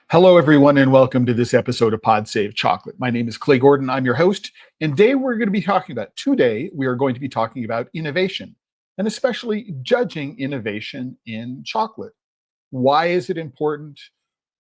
Hello, everyone, and welcome to this episode of Pod Save Chocolate. My name is Clay Gordon. I'm your host, and today we are going to be talking about innovation, and especially judging innovation in chocolate. Why is it important?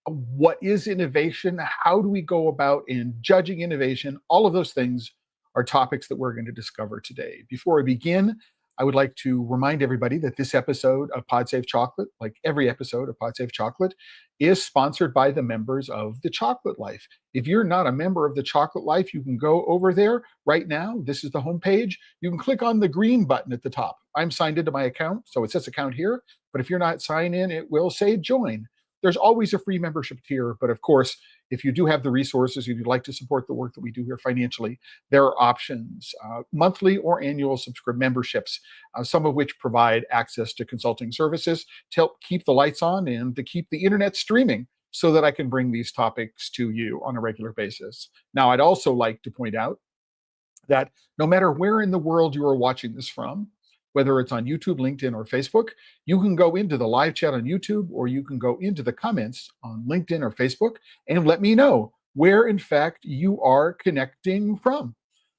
What is innovation? How do we go about in judging innovation? All of those things are topics that we're going to discover today. Before I begin, I would like to remind everybody that this episode of Pod Save Chocolate, like every episode of Pod Save Chocolate, is sponsored by the members of The Chocolate Life. If you're not a member of The Chocolate Life, you can go over there right now. This is the homepage. You can click on the green button at the top. I'm signed into my account, so it says account here. But if you're not signed in, it will say join. There's always a free membership tier, but of course, if you do have the resources, if you'd like to support the work that we do here financially, there are options, monthly or annual memberships, some of which provide access to consulting services to help keep the lights on and to keep the internet streaming so that I can bring these topics to you on a regular basis. Now, I'd also like to point out that no matter where in the world you are watching this from, whether it's on YouTube, LinkedIn, or Facebook, you can go into the live chat on YouTube, or you can go into the comments on LinkedIn or Facebook and let me know where, in fact, you are connecting from.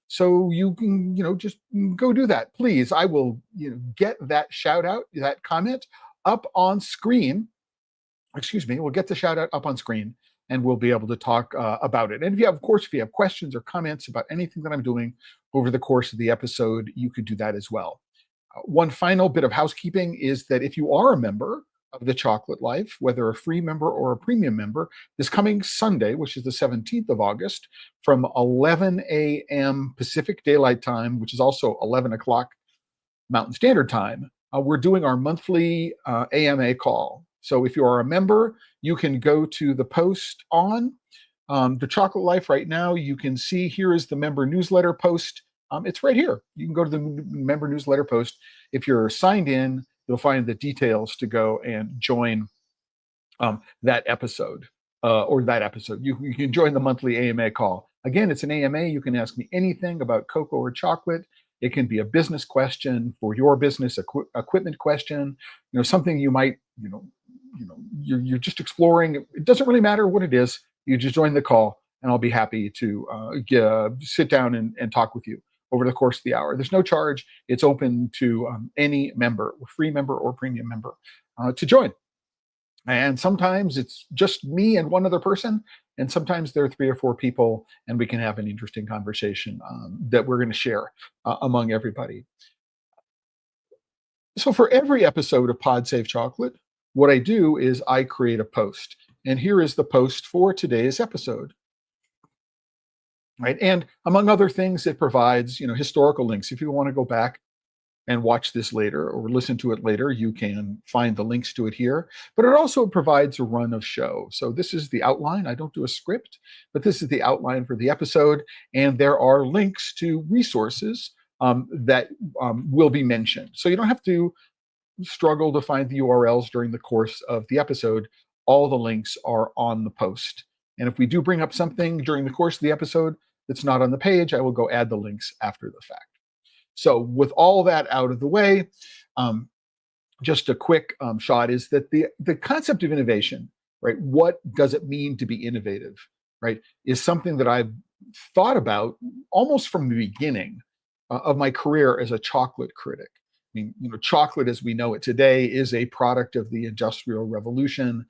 So you can, just go do that. Please, I will, get that shout out, that comment up on screen. We'll get the shout out up on screen and we'll be able to talk about it. And if you have questions or comments about anything that I'm doing over the course of the episode, you could do that as well. One final bit of housekeeping is that if you are a member of The Chocolate Life, whether a free member or a premium member, this coming Sunday, which is the 17th of August, from 11 a.m. Pacific Daylight Time, which is also 11 o'clock Mountain Standard Time, we're doing our monthly AMA call. So if you are a member, you can go to the post on The Chocolate Life right now. You can see here is the member newsletter post. It's right here. You can go to the member newsletter post. If you're signed in, you'll find the details to go and join that episode. You can join the monthly AMA call. Again, it's an AMA. You can ask me anything about cocoa or chocolate. It can be a business question for your business, equipment question, something you might, you're just exploring. It doesn't really matter what it is. You just join the call and I'll be happy to sit down and talk with you over the course of the hour. There's no charge. It's open to any member, free member or premium member, to join. And sometimes it's just me and one other person, and sometimes there are 3 or 4 people, and we can have an interesting conversation that we're going to share among everybody. So for every episode of Pod Save Chocolate, what I do is I create a post. And here is the post for today's episode. Right. And among other things, it provides, historical links. If you want to go back and watch this later or listen to it later, you can find the links to it here. But it also provides a run of show. So this is the outline. I don't do a script, but this is the outline for the episode. And there are links to resources that will be mentioned. So you don't have to struggle to find the URLs during the course of the episode. All the links are on the post. And if we do bring up something during the course of the episode that's not on the page, I will go add the links after the fact. So with all that out of the way, just a quick shot is that the concept of innovation, right? What does it mean to be innovative, right? Is something that I've thought about almost from the beginning of my career as a chocolate critic. I mean, chocolate as we know it today is a product of the Industrial Revolution.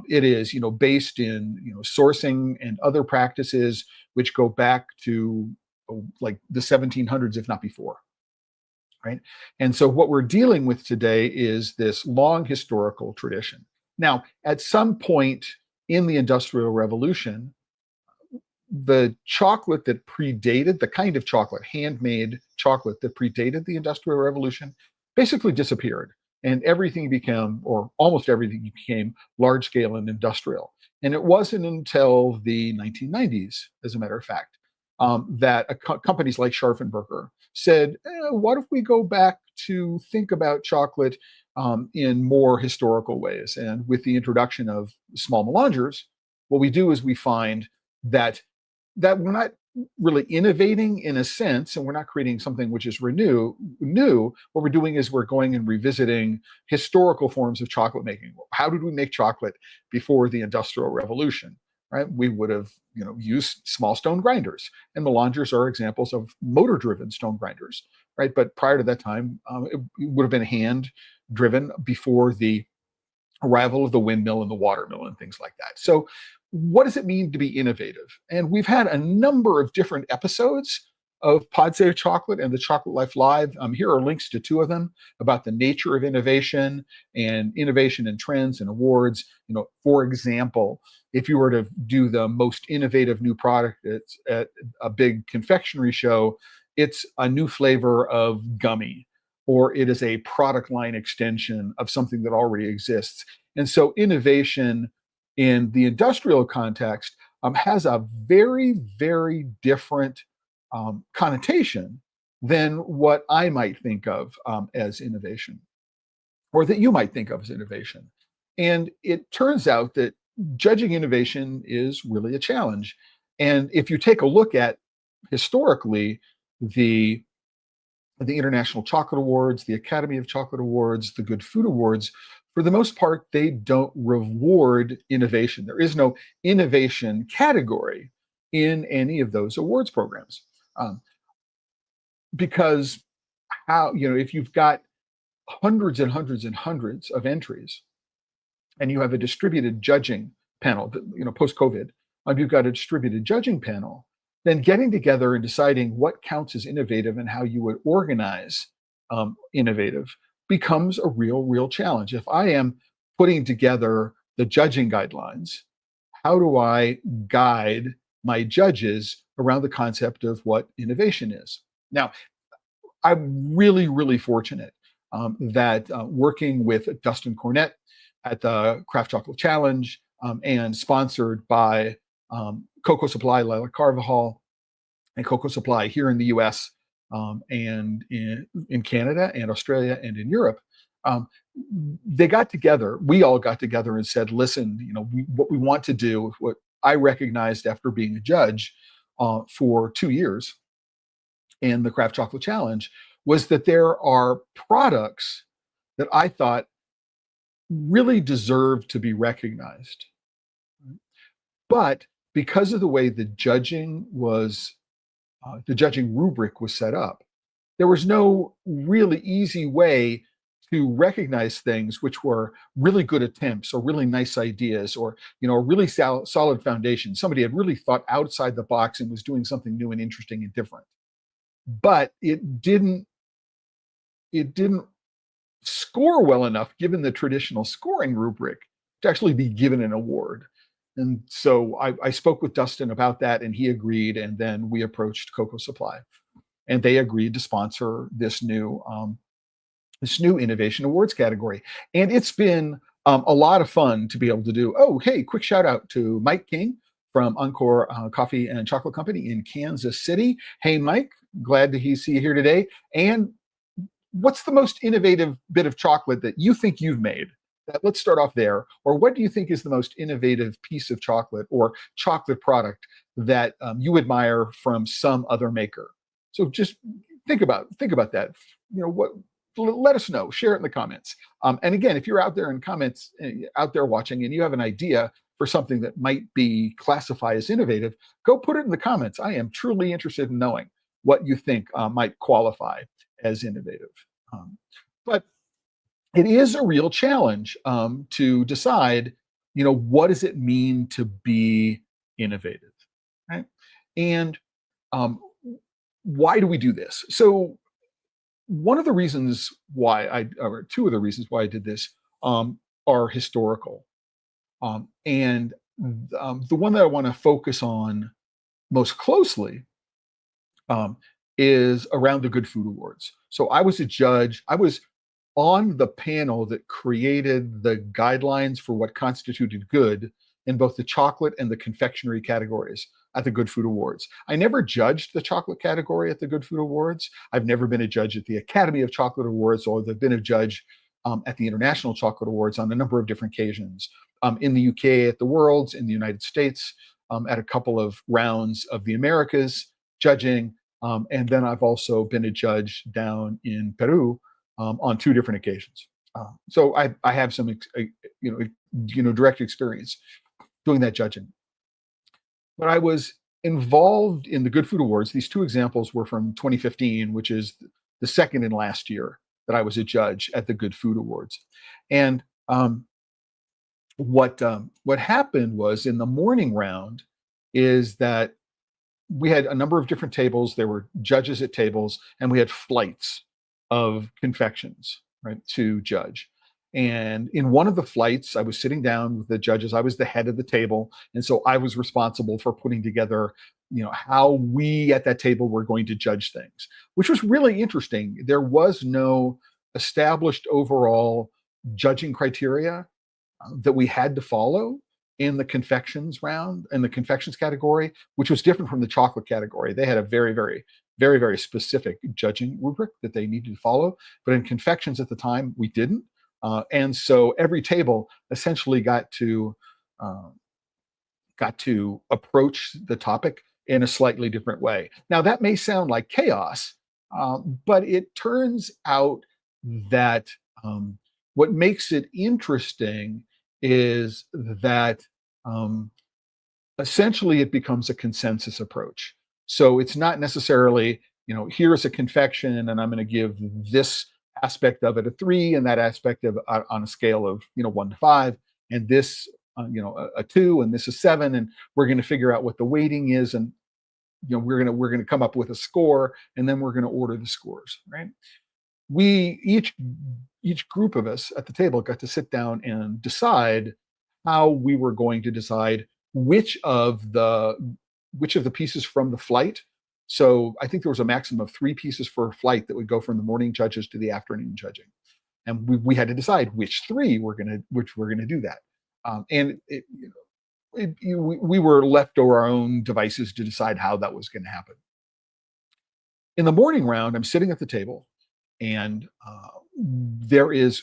It is, based in, sourcing and other practices which go back to like the 1700s, if not before, right? And so what we're dealing with today is this long historical tradition. Now, at some point in the Industrial Revolution, the chocolate that predated, the kind of chocolate, handmade chocolate that predated the Industrial Revolution basically disappeared. And everything became, or almost everything became, large scale and industrial. And it wasn't until the 1990s, as a matter of fact, that companies like Scharfenberger said, what if we go back to think about chocolate in more historical ways? And with the introduction of small melangers, what we do is we find that we're not really innovating in a sense, and we're not creating something which is new. What we're doing is we're going and revisiting historical forms of chocolate making. How did we make chocolate before the Industrial Revolution? Right? We would have, used small stone grinders, and melangers are examples of motor-driven stone grinders, right? But prior to that time, it would have been hand-driven before the arrival of the windmill and the watermill and things like that. So what does it mean to be innovative? And we've had a number of different episodes of Pod Save Chocolate and the Chocolate Life Live. Here are links to two of them about the nature of innovation and innovation and trends and awards. For example, if you were to do the most innovative new product at a big confectionery show, it's a new flavor of gummy, or it is a product line extension of something that already exists. And so innovation in the industrial context has a very, very different connotation than what I might think of as innovation, or that you might think of as innovation. And it turns out that judging innovation is really a challenge. And if you take a look at historically the International Chocolate Awards, the Academy of Chocolate Awards, the Good Food Awards, for the most part, they don't reward innovation. There is no innovation category in any of those awards programs. Because if you've got hundreds and hundreds and hundreds of entries, and you have a distributed judging panel, post-COVID, you've got a distributed judging panel, then getting together and deciding what counts as innovative and how you would organize innovative becomes a real challenge. If I am putting together the judging guidelines, how do I guide my judges around the concept of what innovation is? Now, I'm really fortunate that working with Dustin Cornett at the Craft Chocolate Challenge and sponsored by Cocoa Supply, Lila Carvajal, and Cocoa Supply here in the US and in Canada and Australia and in Europe, we all got together and said, listen, what we want to do, what I recognized after being a judge for 2 years in the Craft Chocolate Challenge, was that there are products that I thought really deserved to be recognized. But because of the way the judging rubric was set up, there was no really easy way to recognize things which were really good attempts or really nice ideas, or a really solid foundation. Somebody had really thought outside the box and was doing something new and interesting and different. But it didn't score well enough, given the traditional scoring rubric, to actually be given an award. And so I spoke with Dustin about that, and he agreed. And then we approached Cocoa Supply, and they agreed to sponsor this new innovation awards category. And it's been a lot of fun to be able to do. Oh, hey, quick shout out to Mike King from Encore Coffee and Chocolate Company in Kansas City. Hey, Mike, glad to see you here today. And what's the most innovative bit of chocolate that you think you've made? Let's start off there. Or what do you think is the most innovative piece of chocolate or chocolate product that you admire from some other maker? So just think about that. Let us know. Share it in the comments. And again, if you're out there in comments, out there watching, and you have an idea for something that might be classified as innovative, go put it in the comments. I am truly interested in knowing what you think might qualify as innovative. But it is a real challenge to decide, what does it mean to be innovative, right? And why do we do this? So two of the reasons why I did this are historical. And the one that I want to focus on most closely is around the Good Food Awards. So I was a judge. I was on the panel that created the guidelines for what constituted good in both the chocolate and the confectionery categories at the Good Food Awards. I never judged the chocolate category at the Good Food Awards. I've never been a judge at the Academy of Chocolate Awards, or I've been a judge at the International Chocolate Awards on a number of different occasions. In the UK at the Worlds, in the United States at a couple of rounds of the Americas judging. And then I've also been a judge down in Peru on 2 different occasions. So I have some, direct experience doing that judging. But I was involved in the Good Food Awards. These 2 examples were from 2015, which is the second and last year that I was a judge at the Good Food Awards. And what happened was, in the morning round, is that we had a number of different tables. There were judges at tables, and we had flights of confections, right, to judge. And in one of the flights, I was sitting down with the judges. I was the head of the table, and so I was responsible for putting together, how we at that table were going to judge things, which was really interesting. There was no established overall judging criteria that we had to follow in the confections round, in the confections category, which was different from the chocolate category. They had a very, very, very, very specific judging rubric that they needed to follow. But in confections at the time, we didn't. And so every table essentially got to approach the topic in a slightly different way. Now, that may sound like chaos, but it turns out that what makes it interesting is that essentially it becomes a consensus approach. So it's not necessarily, here's a confection and I'm going to give this aspect of it a 3 and that aspect of on a scale of 1 to 5, and this a 2 and this is 7, and we're going to figure out what the weighting is, and we're going to come up with a score, and then we're going to order the scores, right? We each group of us at the table got to sit down and decide how we were going to decide which of the pieces from the flight. So I think there was a maximum of 3 pieces for a flight that would go from the morning judges to the afternoon judging, and we had to decide which 3 we're going to do that. And we were left to our own devices to decide how that was going to happen. In the morning round, I'm sitting at the table, and there is,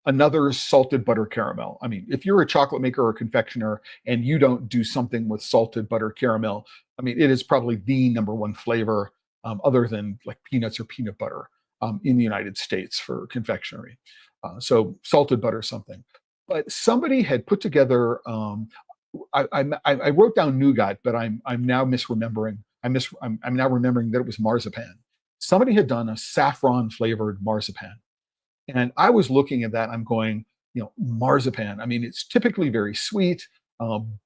another salted butter caramel. I mean, if you're a chocolate maker or a confectioner and you don't do something with salted butter caramel, I mean, it is probably the number 1 flavor, other than like peanuts or peanut butter, in the United States for confectionery. So salted butter something. But somebody had put together, I wrote down nougat, but I'm now misremembering. I'm now remembering that it was marzipan. Somebody had done a saffron flavored marzipan. And I was looking at that, I'm going, marzipan. I mean, it's typically very sweet,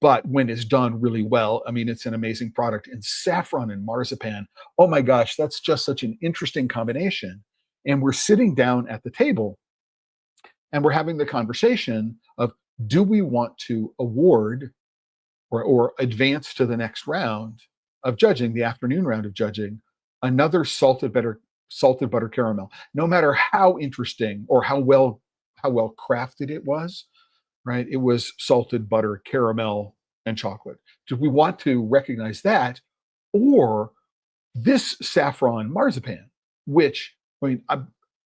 but when it's done really well, I mean, it's an amazing product. And saffron and marzipan, oh my gosh, that's just such an interesting combination. And we're sitting down at the table, and we're having the conversation of, do we want to award or advance to the next round of judging, the afternoon round of judging, another salted butter caramel, no matter how interesting or how well crafted it was, right? It was salted butter, caramel, and chocolate. Do we want to recognize that, or this saffron marzipan, which, I mean,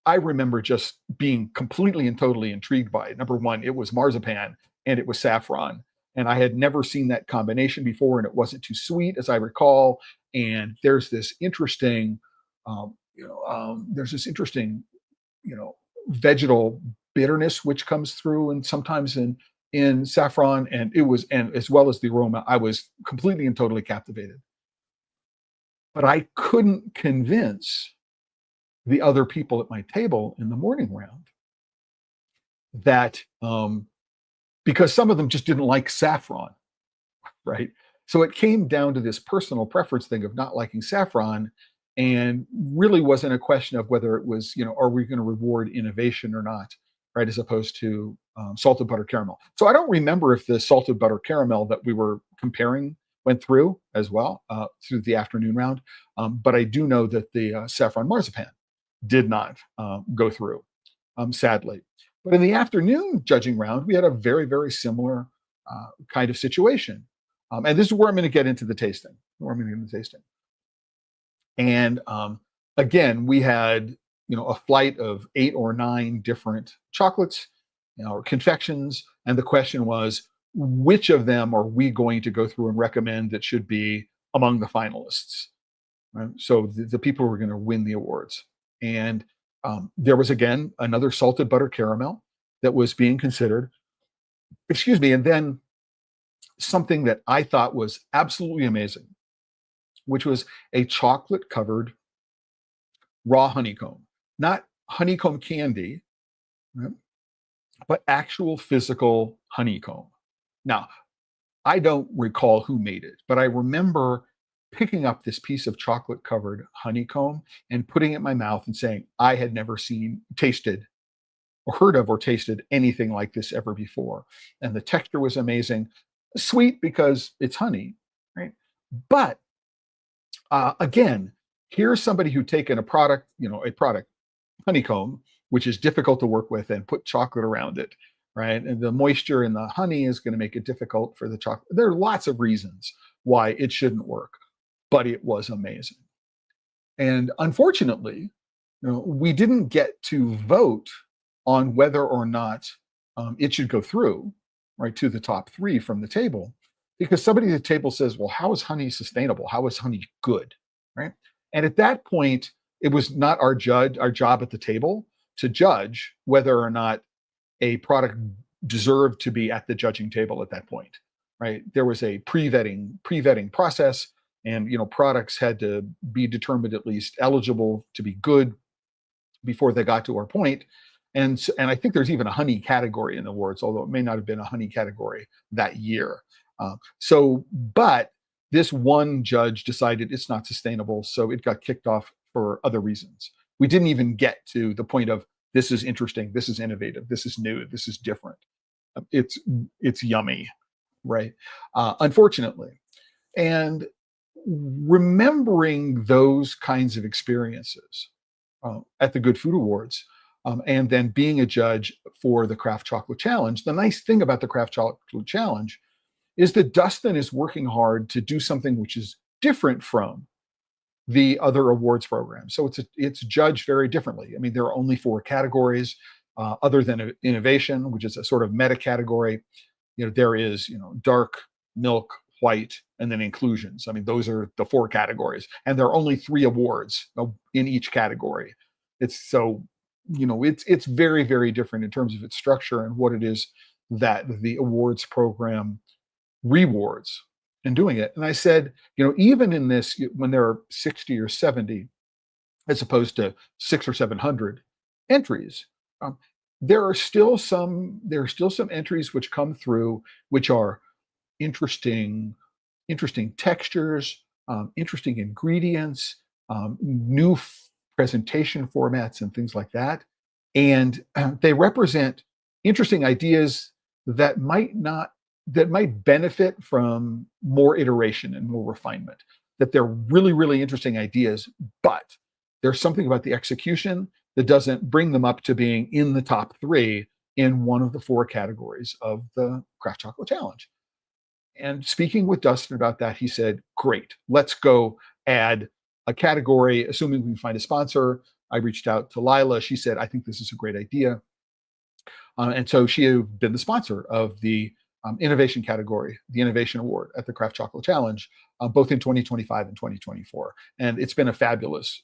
I remember just being completely and totally intrigued by it. Number 1, it was marzipan and it was saffron, and I had never seen that combination before, and it wasn't too sweet, as I recall. And there's this interesting vegetal bitterness which comes through, and sometimes in saffron, and as well as the aroma, I was completely and totally captivated. But I couldn't convince the other people at my table in the morning round that, because some of them just didn't like saffron, right? So it came down to this personal preference thing of not liking saffron, and really wasn't a question of whether it was, are we going to reward innovation or not, right? As opposed to salted butter caramel. So I don't remember if the salted butter caramel that we were comparing went through as well through the afternoon round. But I do know that the saffron marzipan did not go through, sadly. But in the afternoon judging round, we had a very, very similar kind of situation. And this is where I'm going to get into the tasting. And again, we had, a flight of 8 or 9 different chocolates, or confections. And the question was, which of them are we going to go through and recommend that should be among the finalists? Right? So the people who are going to win the awards. And there was, again, another salted butter caramel that was being considered. Excuse me. And then something that I thought was absolutely amazing, which was a chocolate covered raw honeycomb, not honeycomb candy, right? But actual physical honeycomb. Now, I don't recall who made it, but I remember picking up this piece of chocolate covered honeycomb and putting it in my mouth and saying, I had never seen, tasted, or heard of or tasted anything like this ever before. And the texture was amazing. Sweet because it's honey, right? But again, here's somebody who'd taken a product, honeycomb, which is difficult to work with, and put chocolate around it, right? And the moisture in the honey is going to make it difficult for the chocolate. There are lots of reasons why it shouldn't work, but it was amazing. And unfortunately, we didn't get to vote on whether or not it should go through, right, to the top three from the table, because somebody at the table says, well, how is honey sustainable? How is honey good, right? And at that point, it was not our job at the table to judge whether or not a product deserved to be at the judging table at that point, right? There was a pre-vetting process, and products had to be determined at least eligible to be good before they got to our point. And I think there's even a honey category in the awards, although it may not have been a honey category that year. But this one judge decided it's not sustainable, so it got kicked off for other reasons. We didn't even get to the point of this is interesting, this is innovative, this is new, this is different. It's yummy, right? Unfortunately. And remembering those kinds of experiences at the Good Food Awards, and then being a judge for the Craft Chocolate Challenge, the nice thing about the Craft Chocolate Challenge is that Dustin is working hard to do something which is different from the other awards program. So it's judged very differently. I mean, there are only 4 categories, other than innovation, which is a sort of meta category. There is, dark, milk, white, and then inclusions. I mean, those are the 4 categories, and there are only 3 awards in each category. It's very, very different in terms of its structure and what it is that the awards program rewards in doing it. And I said, even in this, when there are 60 or 70, as opposed to 600 or 700 entries, there are still some entries which come through which are interesting textures, interesting ingredients, new presentation formats, and things like that. And they represent interesting ideas that might benefit from more iteration and more refinement. That they're really, really interesting ideas, but there's something about the execution that doesn't bring them up to being in the top 3 in one of the 4 categories of the Craft Chocolate Challenge. And speaking with Dustin about that, he said, great, let's go add a category, assuming we can find a sponsor. I reached out to Lila. She said, I think this is a great idea. And so she had been the sponsor of the innovation category, the Innovation Award at the Craft Chocolate Challenge, both in 2025 and 2024. And it's been a fabulous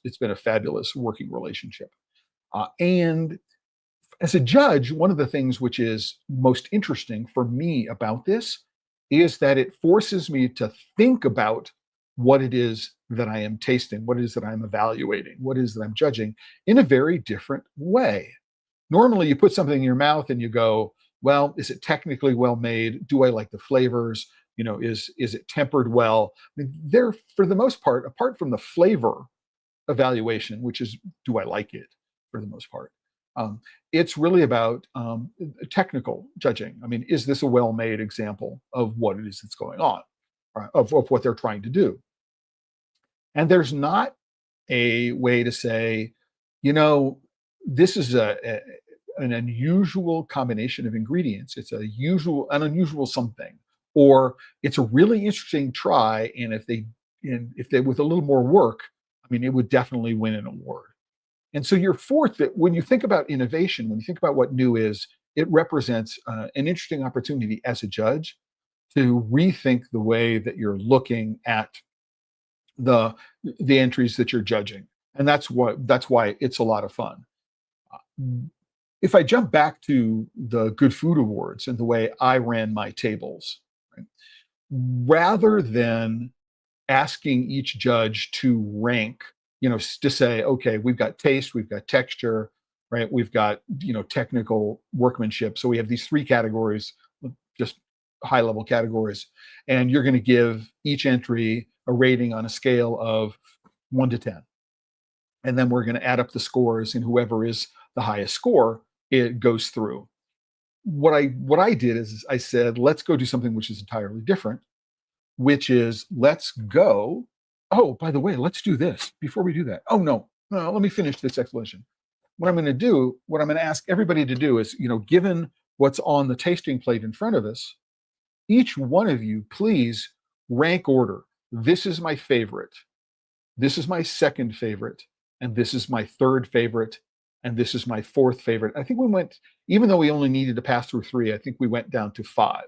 working relationship. And as a judge, one of the things which is most interesting for me about this is that it forces me to think about what it is that I am tasting, what it is that I'm evaluating, what it is that I'm judging in a very different way. Normally, you put something in your mouth and you go, well, is it technically well made? Do I like the flavors? Is it tempered well? I mean, they're, for the most part, apart from the flavor evaluation, which is, do I like it for the most part? It's really about technical judging. I mean, is this a well-made example of what it is that's going on, right? of what they're trying to do? And there's not a way to say, this is an unusual combination of ingredients. It's an unusual something, or it's a really interesting try. And if they with a little more work, I mean, it would definitely win an award. And so you're forced that when you think about innovation, when you think about what new is, it represents an interesting opportunity as a judge to rethink the way that you're looking at the entries that you're judging. And that's why it's a lot of fun. If I jump back to the Good Food Awards and the way I ran my tables, right, rather than asking each judge to rank, to say, okay, we've got taste, we've got texture, right? We've got, technical workmanship. So we have these 3 categories, just high level categories. And you're going to give each entry a rating on a scale of 1 to 10. And then we're going to add up the scores, and whoever is the highest score, it goes through. What I did is I said, let's go do something which is entirely different, which is let's go. Oh, by the way, let's do this before we do that. Oh, no, let me finish this explanation. What I'm going to ask everybody to do is, given what's on the tasting plate in front of us, each one of you, please rank order. This is my favorite. This is my second favorite. And this is my third favorite. And this is my fourth favorite. I think we went, even though we only needed to pass through 3, I think we went down to 5.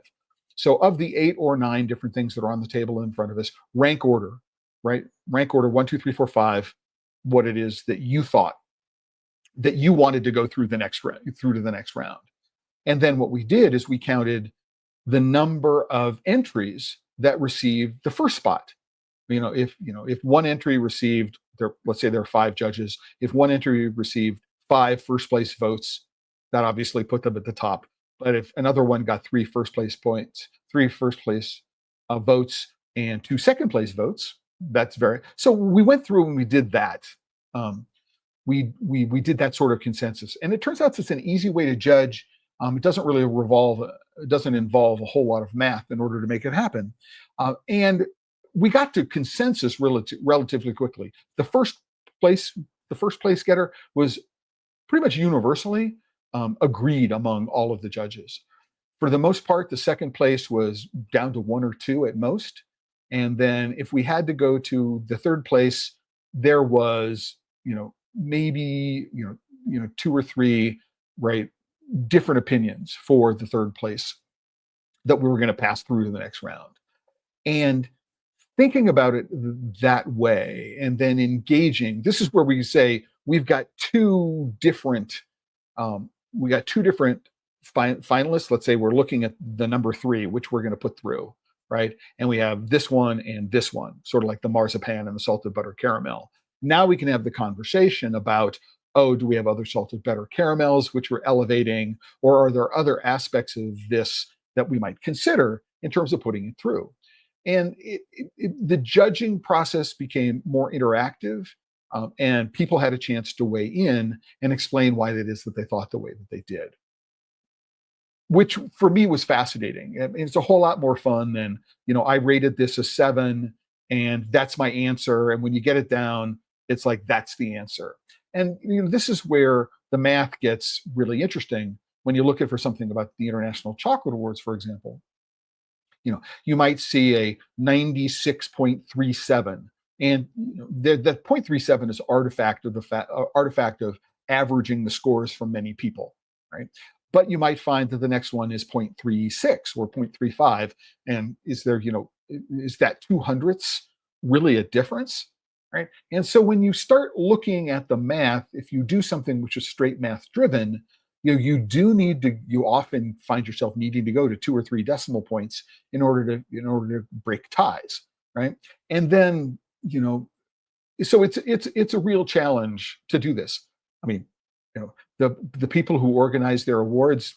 So of the 8 or 9 different things that are on the table in front of us, rank order, right? Rank order 1, 2, 3, 4, 5, what it is that you thought that you wanted to go through to the next round. And then what we did is we counted the number of entries that received the first spot. If one entry received, let's say there are 5 judges, if one entry received 5 first place votes, that obviously put them at the top. But if another one got 3 first place points, 3 first place votes, and 2 second place votes, so we went through and we did that. We did that sort of consensus, and it turns out it's an easy way to judge. It doesn't involve a whole lot of math in order to make it happen, and we got to consensus relatively quickly. The first place getter was pretty much universally agreed among all of the judges. For the most part, the second place was down to 1 or 2 at most. And then if we had to go to the third place, there was, maybe, 2 or 3, right, different opinions for the third place that we were going to pass through to the next round. And thinking about it that way, and then engaging, this is where we say we've got 2 different finalists. Let's say we're looking at the number 3, which we're going to put through, right? And we have this one and this one, sort of like the marzipan and the salted butter caramel. Now we can have the conversation about, do we have other salted butter caramels which we're elevating, or are there other aspects of this that we might consider in terms of putting it through? And the judging process became more interactive, and people had a chance to weigh in and explain why it is that they thought the way that they did, which for me was fascinating. It's a whole lot more fun than, I rated this a 7 and that's my answer. And when you get it down, it's like, that's the answer. And this is where the math gets really interesting when you look at for something about the International Chocolate Awards, for example. You might see a 96.37, and the 0.37 is artifact of averaging the scores from many people, right? But you might find that the next one is 0.36 or 0.35, and is that 200ths really a difference, right? And so when you start looking at the math, if you do something which is straight math driven, you often find yourself needing to go to 2 or 3 decimal points in order to break ties, right? And then, so it's a real challenge to do this. I mean, the people who organize their awards,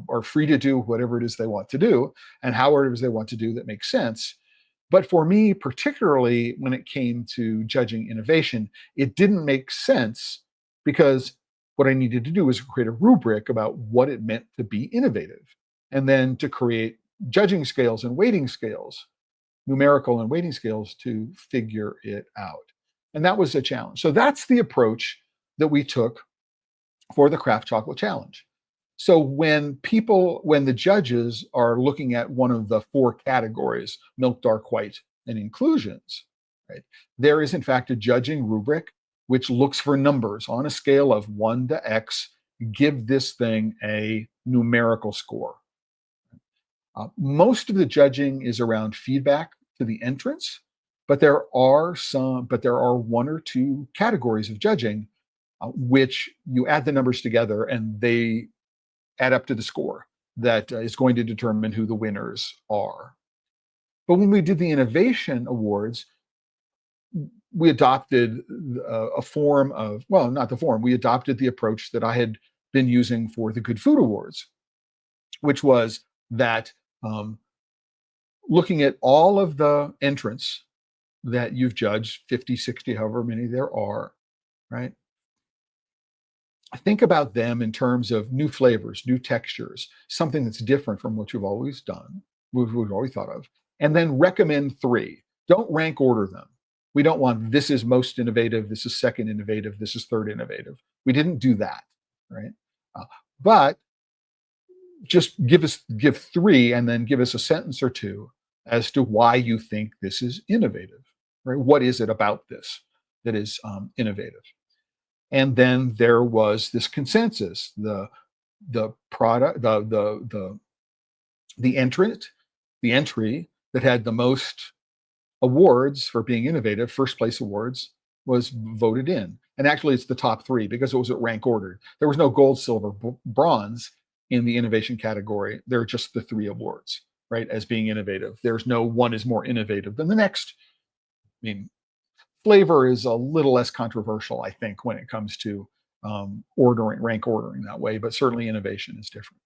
are free to do whatever it is they want to do and however it is they want to do that makes sense. But for me, particularly when it came to judging innovation, it didn't make sense, because what I needed to do was create a rubric about what it meant to be innovative, and then to create judging scales and weighting scales, numerical and weighting scales, to figure it out. And that was a challenge. So that's the approach that we took for the Craft Chocolate Challenge. So when the judges are looking at one of the 4 categories, milk, dark, white, and inclusions, right, there is in fact a judging rubric which looks for numbers on a scale of 1 to X. Give this thing a numerical score. Most of the judging is around feedback to the entrants, but there are one or two categories of judging which you add the numbers together and they add up to the score that is going to determine who the winners are. But when we did the Innovation Awards, we adopted a form of, well, not the form, we adopted the approach that I had been using for the Good Food Awards, which was that looking at all of the entrants that you've judged, 50, 60, however many there are, right? Think about them in terms of new flavors, new textures, something that's different from what you've always done, we've always thought of, and then recommend 3. Don't rank order them. We don't want this is most innovative, this is second innovative, this is third innovative. We didn't do that, right? But just give 3 and then give us a sentence or 2 as to why you think this is innovative, right? What is it about this that is innovative? And then there was this consensus, the product, the entry that had the most awards for being innovative, first place awards, was voted in. And actually it's the top 3 because it was at rank order. There was no gold, silver, bronze in the innovation category. There are just the 3 awards, right, as being innovative. There's no one is more innovative than the next. I mean, flavor is a little less controversial, I think, when it comes to rank ordering that way, but certainly innovation is different.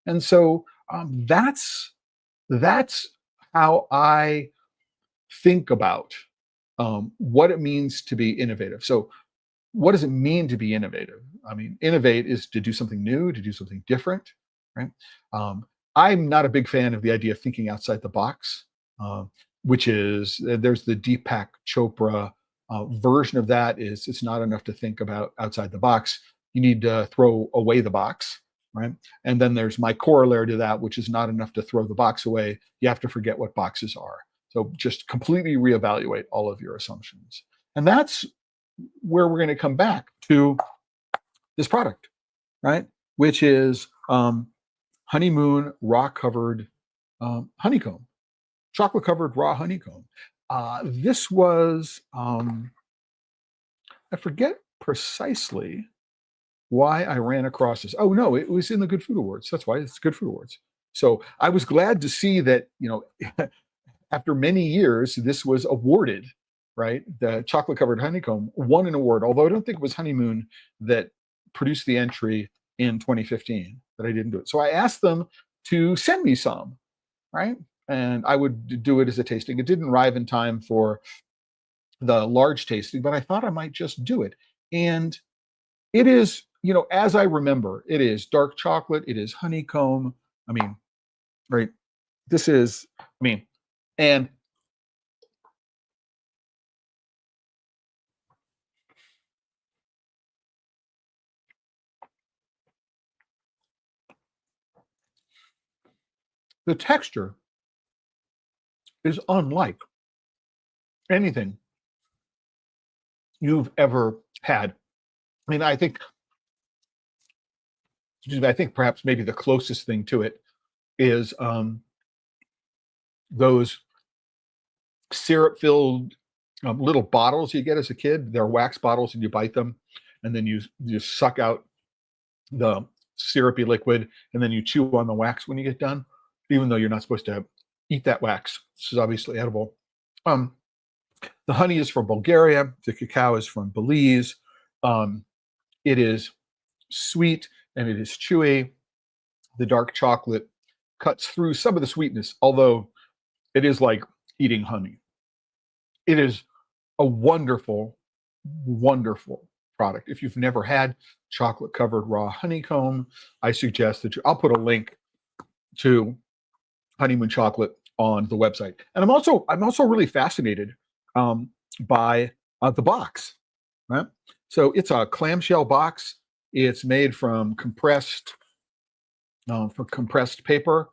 And so that's how I think about what it means to be innovative. So what does it mean to be innovative? I mean, innovate is to do something new, to do something different, right? I'm not a big fan of the idea of thinking outside the box, which is, there's the Deepak Chopra version of that is it's not enough to think about outside the box. You need to throw away the box, right? And then there's my corollary to that, which is not enough to throw the box away. You have to forget what boxes are. So just completely reevaluate all of your assumptions. And that's where we're going to come back to this product, right? Which is honeymoon raw covered honeycomb, chocolate covered raw honeycomb. This was, I forget precisely why I ran across this. Oh no, it was in the Good Food Awards. That's why it's Good Food Awards. So I was glad to see that, after many years, this was awarded, right? The chocolate covered honeycomb won an award, although I don't think it was Honeymoon that produced the entry in 2015, that I didn't do it. So I asked them to send me some, right? And I would do it as a tasting. It didn't arrive in time for the large tasting, but I thought I might just do it. And it is, as I remember, it is dark chocolate, it is honeycomb. I mean, right? This is, and the texture is unlike anything you've ever had. I think perhaps maybe the closest thing to it is those syrup-filled little bottles you get as a kid. They're wax bottles, and you bite them, and then you suck out the syrupy liquid, and then you chew on the wax when you get done, even though you're not supposed to eat that wax. This is obviously edible. The honey is from Bulgaria. The cacao is from Belize. It is sweet and it is chewy. The dark chocolate cuts through some of the sweetness, although it is like eating honey. It is a wonderful, wonderful product. If you've never had chocolate covered raw honeycomb, I suggest that I'll put a link to honeymoon chocolate on the website. And I'm also really fascinated by the box, right? So it's a clamshell box. It's made from compressed paper.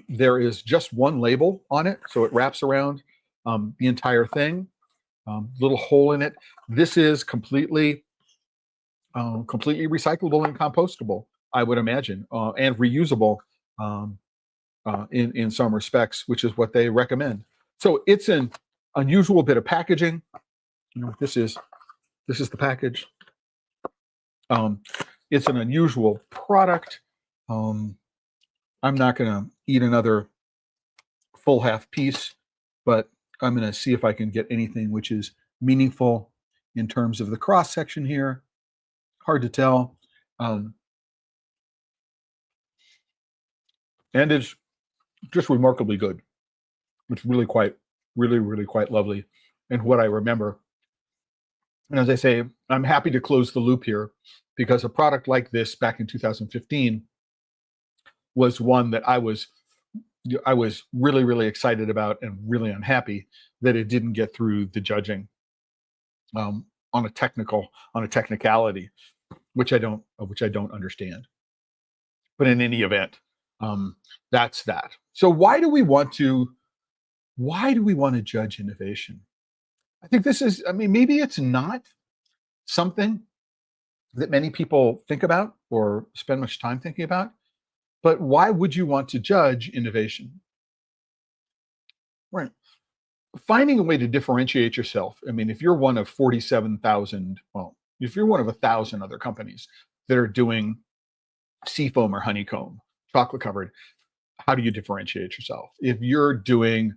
There is just one label on it, so it wraps around the entire thing. Little hole in it. This is completely recyclable and compostable, I would imagine, and reusable in some respects, which is what they recommend. So it's an unusual bit of packaging. This is the package. It's an unusual product. I'm not going to eat another full half piece, but I'm going to see if I can get anything which is meaningful in terms of the cross section here. Hard to tell. And it's just remarkably good. It's really quite lovely. And what I remember, and as I say, I'm happy to close the loop here, because a product like this back in 2015 was one that I was really excited about, and really unhappy that it didn't get through the judging on a technicality, which I don't understand. But in any event, that's that. So why do we want to judge innovation? I think this is, maybe it's not something that many people think about or spend much time thinking about, but why would you want to judge innovation? Right. Finding a way to differentiate yourself. If you're one of 47,000, if you're one of 1,000 other companies that are doing seafoam or honeycomb, chocolate covered, how do you differentiate yourself? If you're doing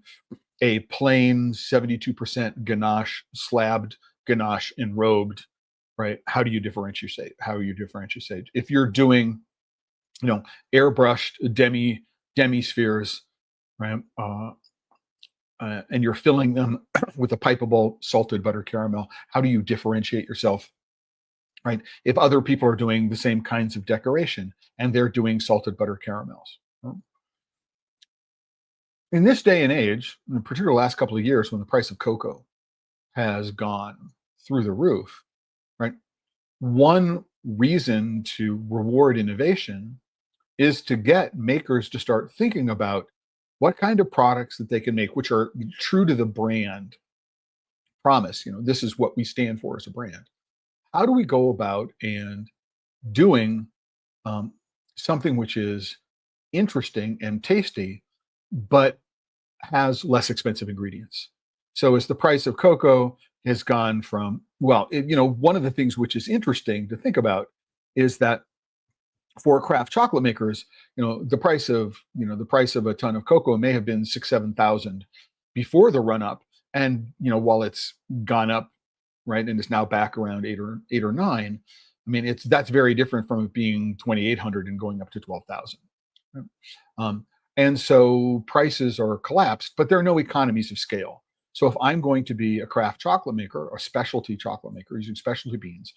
a plain 72% ganache, slabbed ganache enrobed, right? How do you differentiate? If you're doing, airbrushed demi-spheres, right? And you're filling them with a pipeable salted butter caramel, how do you differentiate yourself, right? If other people are doing the same kinds of decoration and they're doing salted butter caramels. In this day and age, in the particular last couple of years, when the price of cocoa has gone through the roof, right? One reason to reward innovation is to get makers to start thinking about what kind of products that they can make, which are true to the brand promise. This is what we stand for as a brand. How do we go about and doing something which is interesting and tasty, but has less expensive ingredients? So as the price of cocoa has gone from, one of the things which is interesting to think about is that for craft chocolate makers, the price of a ton of cocoa may have been 6,000-7,000 before the run up, and while it's gone up, right, and it's now back around 8 or 9. That's very different from it being 2,800 and going up to 12,000. Right? And so prices are collapsed, but there are no economies of scale. So if I'm going to be a craft chocolate maker or specialty chocolate maker using specialty beans,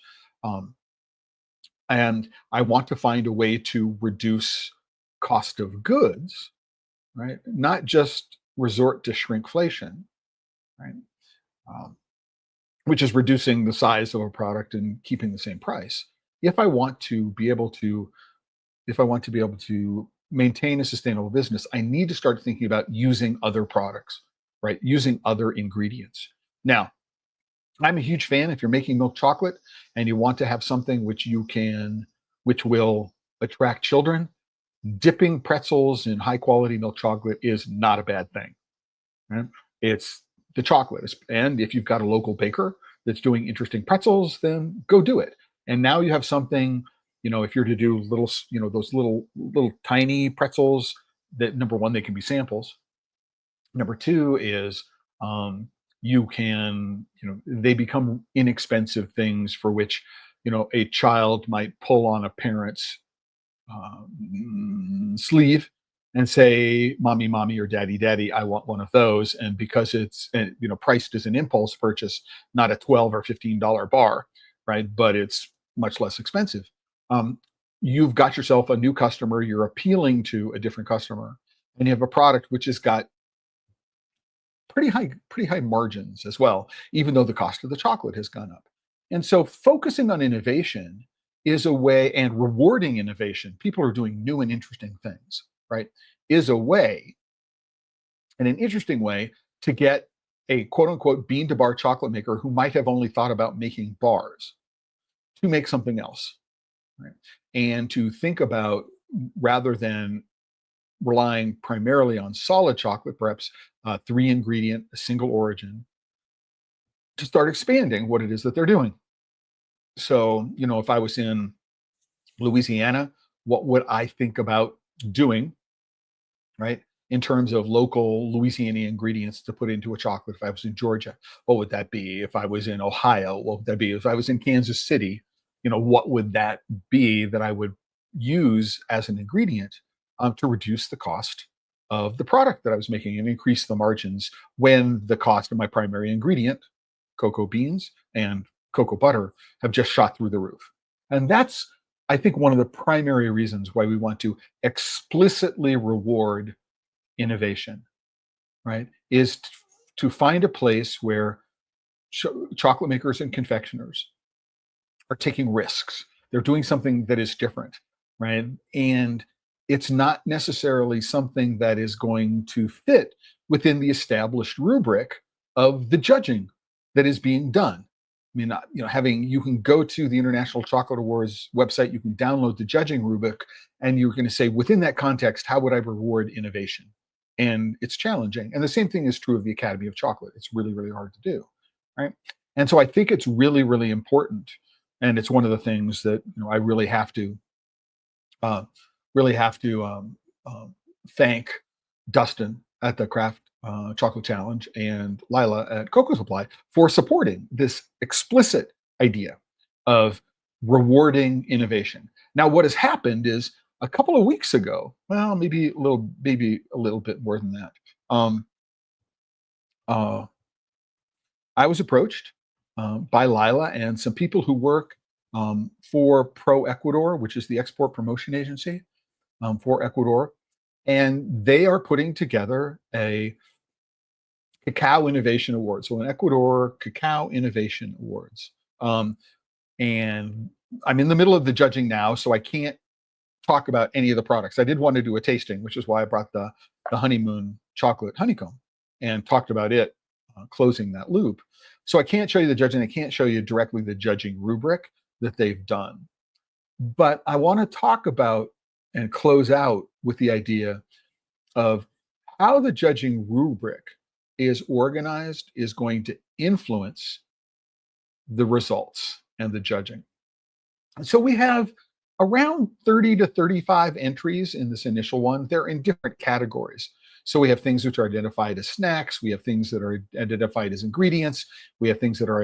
and I want to find a way to reduce cost of goods, right? Not just resort to shrinkflation, right? Which is reducing the size of a product and keeping the same price. If I want to be able to maintain a sustainable business, I need to start thinking about using other products, right? Using other ingredients. Now, I'm a huge fan, if you're making milk chocolate and you want to have something which will attract children, dipping pretzels in high quality milk chocolate is not a bad thing. Right? It's the chocolate. And if you've got a local baker that's doing interesting pretzels, then go do it. And now you have something, if you're to do little, those little tiny pretzels, that number one, they can be samples. Number two is you can, they become inexpensive things for which, a child might pull on a parent's sleeve and say, mommy, mommy, or daddy, daddy, I want one of those. And because it's, priced as an impulse purchase, not a $12 or $15 bar, right? But it's much less expensive. You've got yourself a new customer, you're appealing to a different customer, and you have a product which has got pretty high margins as well, even though the cost of the chocolate has gone up. And so focusing on innovation is a way, and rewarding innovation, people are doing new and interesting things, right, is a way, and an interesting way, to get a quote unquote bean to bar chocolate maker who might have only thought about making bars to make something else, right? And to think about, rather than relying primarily on solid chocolate, perhaps 3-ingredient, a single origin, to start expanding what it is that they're doing. So, if I was in Louisiana, what would I think about doing, right? In terms of local Louisiana ingredients to put into a chocolate. If I was in Georgia, what would that be? If I was in Ohio, what would that be? If I was in Kansas City, what would that be that I would use as an ingredient to reduce the cost of the product that I was making and increase the margins when the cost of my primary ingredient, cocoa beans and cocoa butter, have just shot through the roof. And that's, I think, one of the primary reasons why we want to explicitly reward innovation, right? Is to find a place where chocolate makers and confectioners are taking risks. They're doing something that is different, right? And it's not necessarily something that is going to fit within the established rubric of the judging that is being done. I mean, you can go to the International Chocolate Awards website, you can download the judging rubric, and you're going to say, within that context, how would I reward innovation? And it's challenging. And the same thing is true of the Academy of Chocolate. It's really, really hard to do, right? And so I think it's really, really important. And it's one of the things that I really have to thank Dustin at the Craft Chocolate Challenge and Lila at Cocoa Supply for supporting this explicit idea of rewarding innovation. Now, what has happened is a couple of weeks ago, well, maybe a little bit more than that. I was approached by Lila and some people who work for Pro Ecuador, which is the export promotion agency for Ecuador, and they are putting together a Cacao Innovation Award. So an Ecuador Cacao Innovation Awards. And I'm in the middle of the judging now, so I can't talk about any of the products. I did want to do a tasting, which is why I brought the Honeymoon Chocolate Honeycomb and talked about it, closing that loop. So I can't show you the judging. I can't show you directly the judging rubric that they've done. But I want to talk about and close out with the idea of how the judging rubric is organized is going to influence the results and the judging. So we have around 30 to 35 entries in this initial one. They're in different categories. So we have things which are identified as snacks. We have things that are identified as ingredients. We have things that are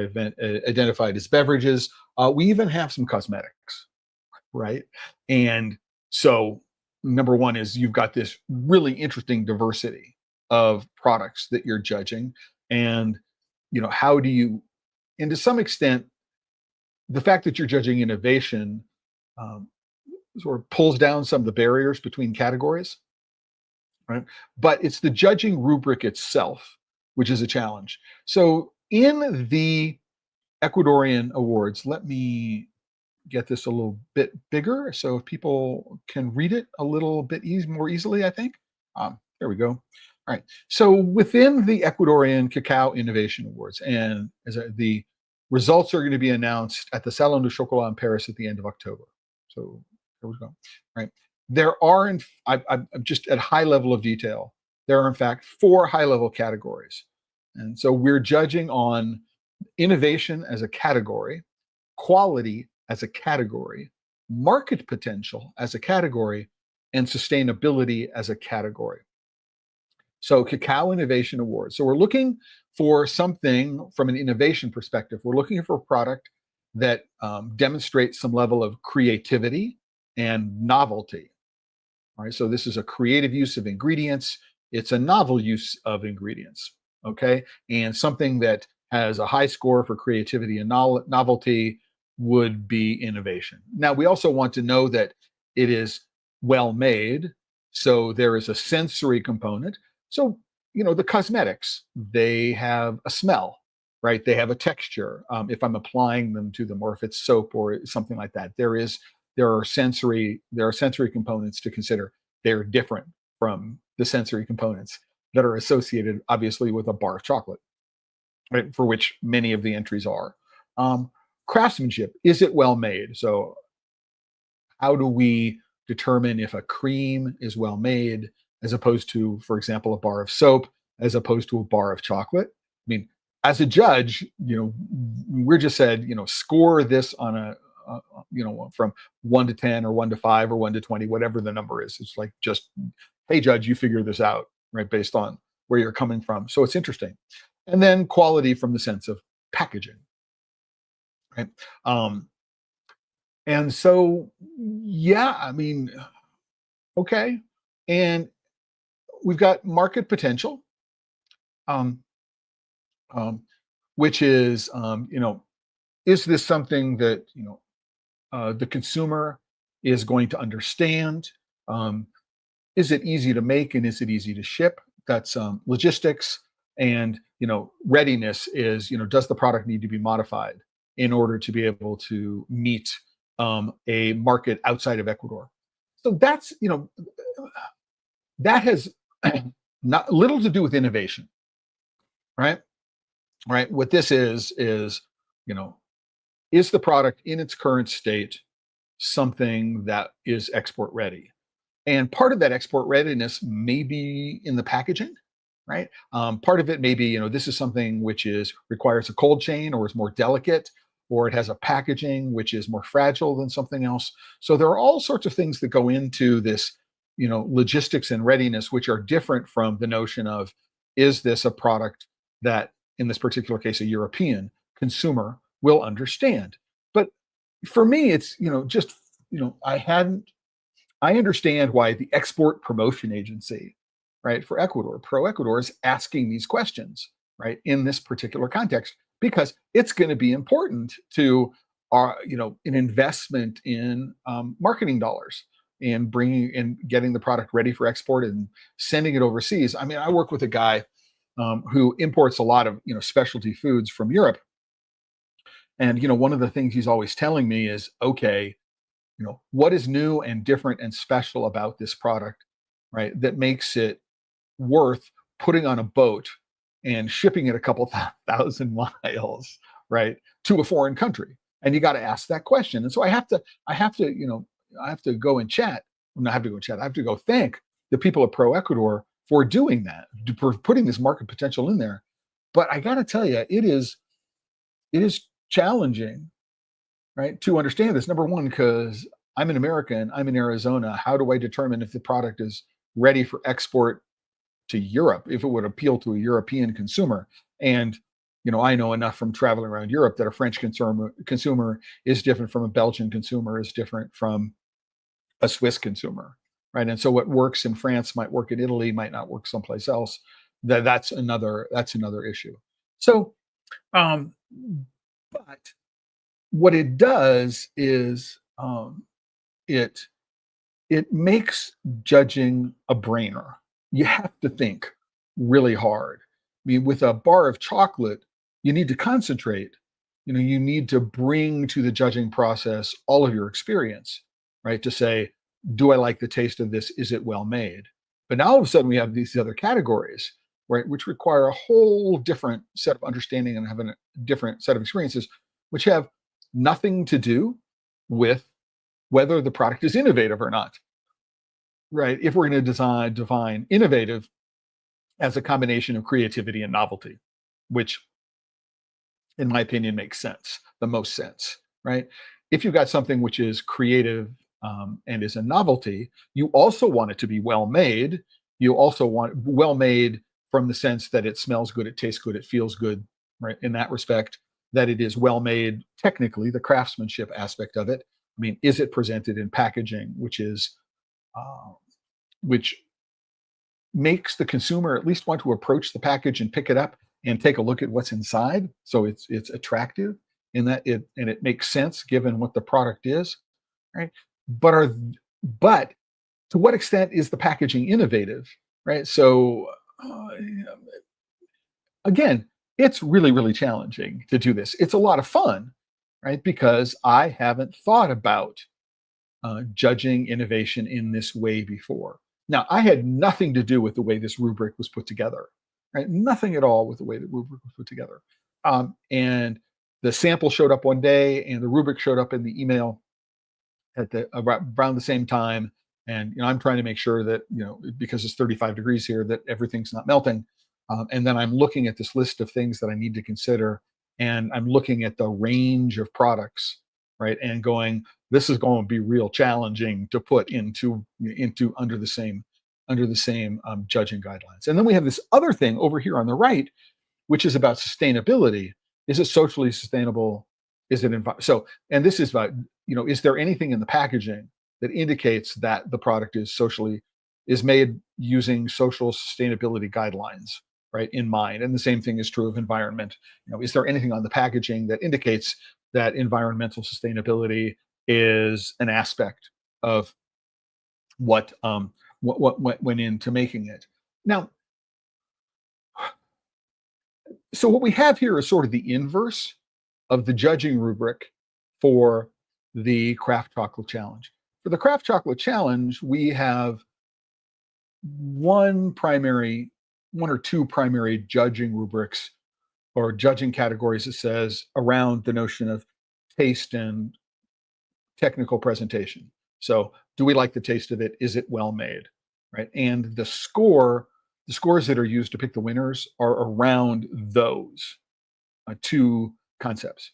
identified as beverages. We even have some cosmetics, right? And so number one is you've got this really interesting diversity of products that you're judging. And, how do you, and to some extent, the fact that you're judging innovation sort of pulls down some of the barriers between categories, right? But it's the judging rubric itself, which is a challenge. So in the Ecuadorian Awards, let me get this a little bit bigger so if people can read it a little bit more easily, I think. There we go. All right. So within the Ecuadorian Cacao Innovation Awards, and the results are going to be announced at the Salon du Chocolat in Paris at the end of October. So there we go. All right. There are, I'm just at high level of detail, there are in fact 4 high-level categories. And so we're judging on innovation as a category, quality as a category, market potential as a category, and sustainability as a category. So Cacao Innovation Award. So we're looking for something from an innovation perspective. We're looking for a product that demonstrates some level of creativity and novelty. All right, so this is a creative use of ingredients. It's a novel use of ingredients, okay? And something that has a high score for creativity and novelty would be innovation. Now, we also want to know that it is well made. So there is a sensory component. So, the cosmetics, they have a smell, right? They have a texture. If I'm applying them to them, or if it's soap or something like that, there are sensory components to consider. They're different from the sensory components that are associated, obviously, with a bar of chocolate, right? For which many of the entries are. Craftsmanship, is it well made? So how do we determine if a cream is well made as opposed to, for example, a bar of soap, as opposed to a bar of chocolate? I mean, as a judge, we're just said, score this on from 1 to 10 or 1 to 5 or 1 to 20, whatever the number is. It's like, just, hey, judge, you figure this out, right, based on where you're coming from. So it's interesting. And then quality from the sense of packaging, right? And so, yeah, I mean, okay. And we've got market potential, um, which is, is this something that, the consumer is going to understand? Is it easy to make and is it easy to ship? That's logistics. And readiness is, does the product need to be modified in order to be able to meet a market outside of Ecuador? So that's, that has not little to do with innovation, right? Right. What this is, is the product in its current state something that is export ready? And part of that export readiness may be in the packaging, right? Part of it may be, this is something which requires a cold chain or is more delicate, or it has a packaging which is more fragile than something else. So there are all sorts of things that go into this, logistics and readiness, which are different from the notion of, is this a product that, in this particular case, a European consumer will understand? But for me, it's, just, I understand why the Export Promotion Agency, right, for Ecuador, Pro Ecuador, is asking these questions, right, in this particular context, because it's going to be important to our, an investment in marketing dollars and bringing and getting the product ready for export and sending it overseas. I mean, I work with a guy who imports a lot of, specialty foods from Europe. And, one of the things he's always telling me is, okay, what is new and different and special about this product, right, that makes it worth putting on a boat and shipping it a couple thousand miles, right, to a foreign country? And you got to ask that question. And so I have to, I have to go and chat. Well, not have to go and chat. I have to go thank the people at Pro Ecuador for doing that, for putting this market potential in there. But I got to tell you, it is challenging, right, to understand this. Number one, because I'm an American, I'm in Arizona. How do I determine if the product is ready for export to Europe, if it would appeal to a European consumer? And I know enough from traveling around Europe that a French consumer is different from a Belgian consumer, is different from a Swiss consumer, right? And so what works in France might work in Italy, might not work someplace else. That's another issue. So, but what it does is it makes judging a brainer. You have to think really hard. I mean, with a bar of chocolate, you need to concentrate. You need to bring to the judging process all of your experience, right? To say, do I like the taste of this? Is it well made? But now all of a sudden we have these other categories, right, which require a whole different set of understanding and having a different set of experiences, which have nothing to do with whether the product is innovative or not, right? If we're going to define innovative as a combination of creativity and novelty, which, in my opinion, makes sense, the most sense, right? If you've got something which is creative and is a novelty, you also want it to be well made. You also want well made from the sense that it smells good, it tastes good, it feels good, right? In that respect, that it is well made technically, the craftsmanship aspect of it. I mean, is it presented in packaging, which makes the consumer at least want to approach the package and pick it up and take a look at what's inside? So it's attractive in that it makes sense given what the product is, right? But to what extent is the packaging innovative, right? So again, it's really, really challenging to do this. It's a lot of fun, right? Because I haven't thought about judging innovation in this way before. Now, I had nothing to do with the way this rubric was put together, right? Nothing at all with the way the rubric was put together. And the sample showed up one day and the rubric showed up in the email at the around the same time. And I'm trying to make sure that because it's 35 degrees here, that everything's not melting. And then I'm looking at this list of things that I need to consider, and I'm looking at the range of products, right, and going, this is going to be real challenging to put into under the same judging guidelines. And then we have this other thing over here on the right, which is about sustainability. Is it socially sustainable? Is it so? And this is about, is there anything in the packaging that indicates that the product is made using social sustainability guidelines, right, in mind? And the same thing is true of environment. Is there anything on the packaging that indicates that environmental sustainability is an aspect of what went into making it? Now, so what we have here is sort of the inverse of the judging rubric for the Craft Chocolate Challenge. For the Craft Chocolate Challenge, we have one or two primary judging rubrics or judging categories that says around the notion of taste and technical presentation. So, do we like the taste of it? Is it well made? Right? And the scores that are used to pick the winners are around those two concepts.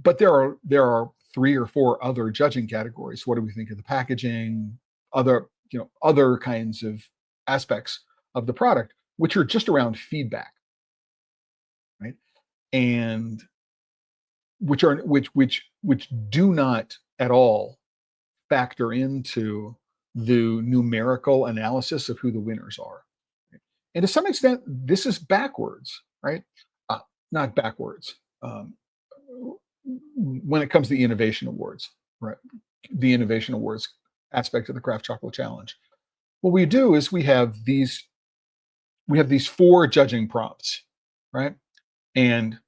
But there are 3 or 4 other judging categories. What do we think of the packaging? Other kinds of aspects of the product, which are just around feedback, right? And which do not at all factor into the numerical analysis of who the winners are. Right? And to some extent, this is backwards, right? Not backwards. When it comes to the Innovation Awards, right? The Innovation Awards aspect of the Craft Chocolate Challenge. What we do is we have these 4 judging prompts, right? And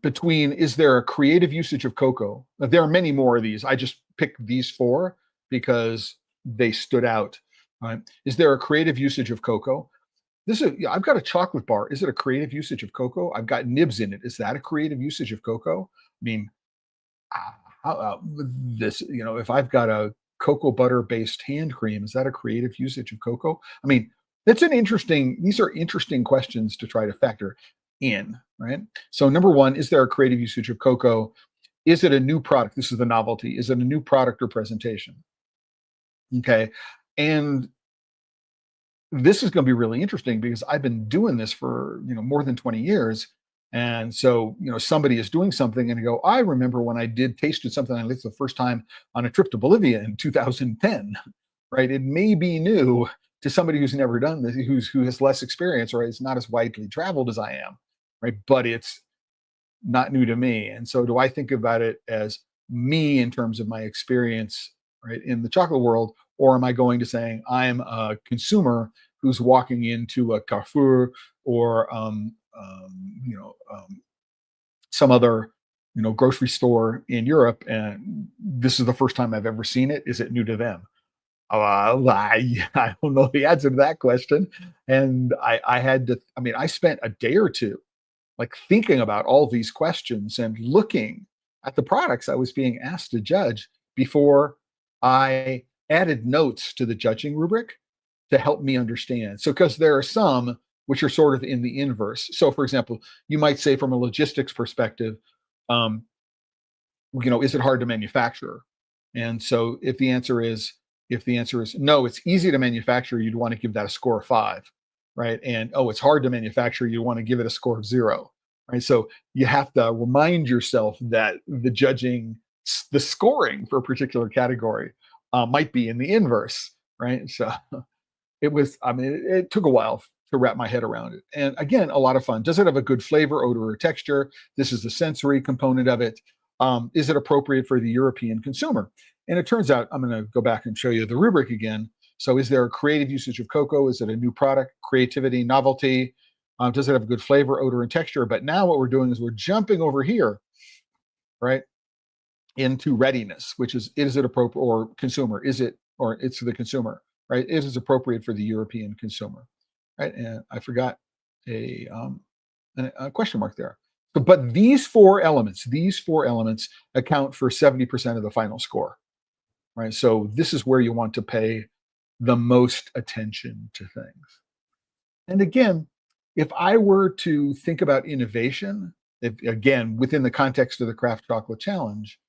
between, is there a creative usage of cocoa? There are many more of these. I just picked these 4 because they stood out. Right? Is there a creative usage of cocoa? I've got a chocolate bar. Is it a creative usage of cocoa? I've got nibs in it. Is that a creative usage of cocoa? I mean, if I've got a cocoa butter based hand cream, is that a creative usage of cocoa? I mean, these are interesting questions to try to factor in, right? So number 1, is there a creative usage of cocoa? Is it a new product? This is the novelty. Is it a new product or presentation? Okay. And this is going to be really interesting because I've been doing this for, more than 20 years. And so, somebody is doing something and I go, I remember when I tasted something like this the first time on a trip to Bolivia in 2010, right? It may be new to somebody who's never done this, who has less experience or is not as widely traveled as I am, right? But it's not new to me. And so do I think about it as me in terms of my experience, right, in the chocolate world, or am I going to saying I'm a consumer who's walking into a Carrefour or some other grocery store in Europe, and this is the first time I've ever seen it? Is it new to them? I don't know the answer to that question. And I spent a day or two thinking about all these questions and looking at the products I was being asked to judge before I added notes to the judging rubric to help me understand. So, because there are some which are sort of in the inverse. So, for example, you might say from a logistics perspective, is it hard to manufacture? And so if the answer is no, it's easy to manufacture, you'd want to give that a score of 5, right? And it's hard to manufacture, you want to give it a score of 0, right? So you have to remind yourself that the scoring for a particular category might be in the inverse, right? So it took a while to wrap my head around it. And again, a lot of fun. Does it have a good flavor, odor, or texture? This is the sensory component of it. Is it appropriate for the European consumer? And it turns out, I'm going to go back and show you the rubric again. So is there a creative usage of cocoa? Is it a new product, creativity, novelty? Does it have a good flavor, odor, and texture? But now what we're doing is we're jumping over here, right, into readiness, which is it appropriate, or consumer? It's the consumer, right? Is it appropriate for the European consumer, right? And I forgot a question mark there. But these four elements account for 70% of the final score, right? So this is where you want to pay the most attention to things. And again, if I were to think about innovation, again, within the context of the Craft Chocolate Challenge,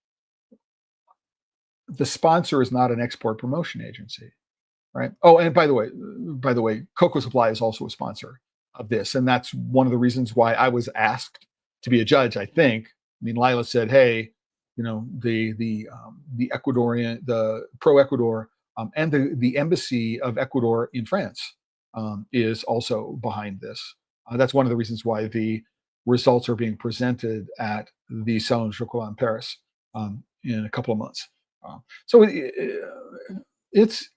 the sponsor is not an export promotion agency, right? Oh, and by the way, Cocoa Supply is also a sponsor of this, and that's one of the reasons why I was asked to be a judge. I think. I mean, Lila said, "Hey, the Ecuadorian, the Pro Ecuador, and the embassy of Ecuador in France is also behind this." That's one of the reasons why the results are being presented at the Salon du Chocolat in Paris in a couple of months. So it's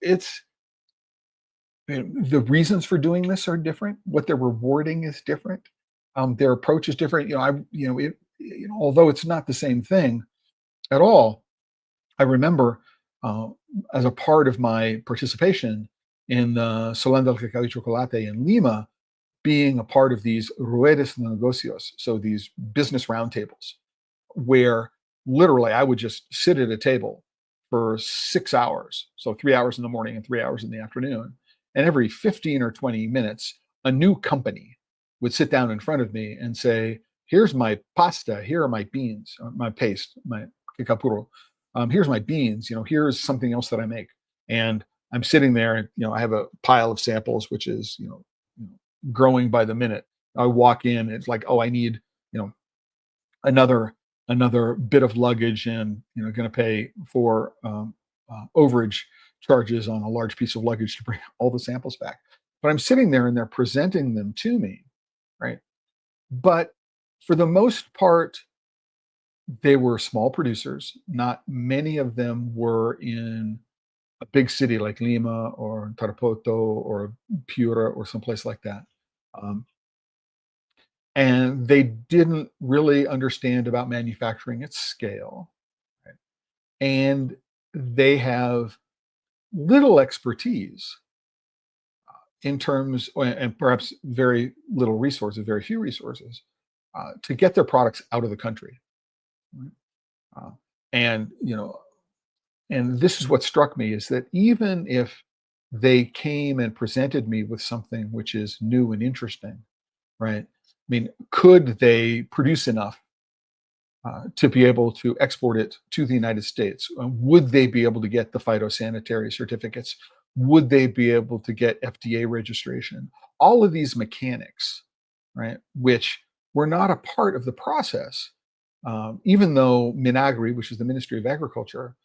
the reasons for doing this are different. What they're rewarding is different. Their approach is different. Although it's not the same thing at all, I remember as a part of my participation in the Salon del Cacao y Chocolate in Lima, being a part of these ruedas de negocios, so these business roundtables, where literally I would just sit at a table for 6 hours, so 3 hours in the morning and 3 hours in the afternoon, and every 15 or 20 minutes, a new company would sit down in front of me and say, "Here's my pasta, here are my beans, my paste, my cacao puro. Here's my beans, here's something else that I make." And I'm sitting there and, I have a pile of samples, which is, growing by the minute. I walk in, it's like, oh, I need, another bit of luggage, and going to pay for overage charges on a large piece of luggage to bring all the samples back. But I'm sitting there and they're presenting them to me, right? But for the most part, they were small producers. Not many of them were in a big city like Lima or Tarapoto or Piura or someplace like that. Um, and they didn't really understand about manufacturing at scale. Right? And they have little expertise in terms, and perhaps very little resources, very few resources, to get their products out of the country. Right? Uh, and and this is what struck me, is that even if they came and presented me with something which is new and interesting, right? I mean, could they produce enough to be able to export it to the United States? Would they be able to get the phytosanitary certificates? Would they be able to get FDA registration? All of these mechanics, right, which were not a part of the process, even though Minagri, which is the Ministry of Agriculture,